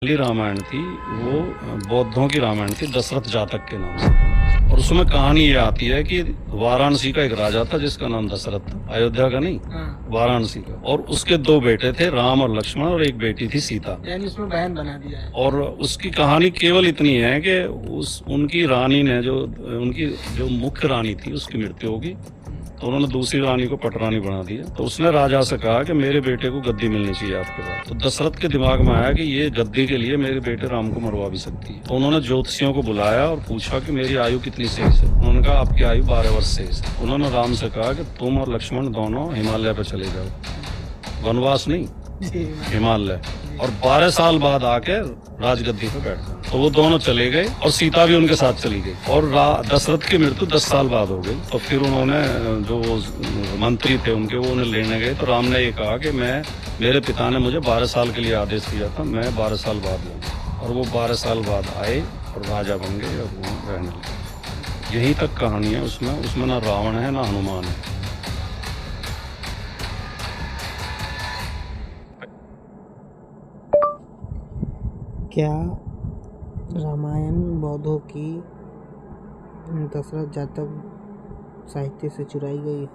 पहली रामायण थी वो बौद्धों की रामायण थी, दशरथ जातक के नाम से। और उसमें कहानी ये आती है कि वाराणसी का एक राजा था जिसका नाम दशरथ था, अयोध्या का नहीं, वाराणसी का। और उसके दो बेटे थे, राम और लक्ष्मण, और एक बेटी थी सीता। यानी उसमें बहन बना दिया है। और उसकी कहानी केवल इतनी है कि उनकी रानी ने उनकी जो मुख्य रानी थी उसकी मृत्यु होगी, तो उन्होंने दूसरी रानी को पटरानी बना दिया। तो उसने राजा से कहा कि मेरे बेटे को गद्दी मिलनी चाहिए आपके पास। तो दशरथ के दिमाग में आया कि ये गद्दी के लिए मेरे बेटे राम को मरवा भी सकती है। तो उन्होंने ज्योतिषियों को बुलाया और पूछा कि मेरी आयु कितनी शेष है। उन्होंने कहा आपकी आयु 12 वर्ष शेष है। उन्होंने राम से कहा कि तुम और लक्ष्मण दोनों हिमालय पर चले जाओ, वनवास नहीं, हिमालय, और 12 साल बाद आके राजगद्दी पे बैठ गए। तो वो दोनों चले गए और सीता भी उनके साथ चली गई। और दशरथ की मृत्यु 10 साल बाद हो गई। तो फिर उन्होंने जो मंत्री थे उनके, वो उन्हें लेने गए। तो राम ने ये कहा कि मेरे पिता ने मुझे 12 साल के लिए आदेश दिया था, मैं 12 साल बाद लूँगा। और वो 12 साल बाद आए और राजा बन गए और वो रहने लगे। यही तक कहानी है उसमें ना रावण है ना हनुमान है। क्या रामायण बौद्धों की दशरथ जातक साहित्य से चुराई गई है?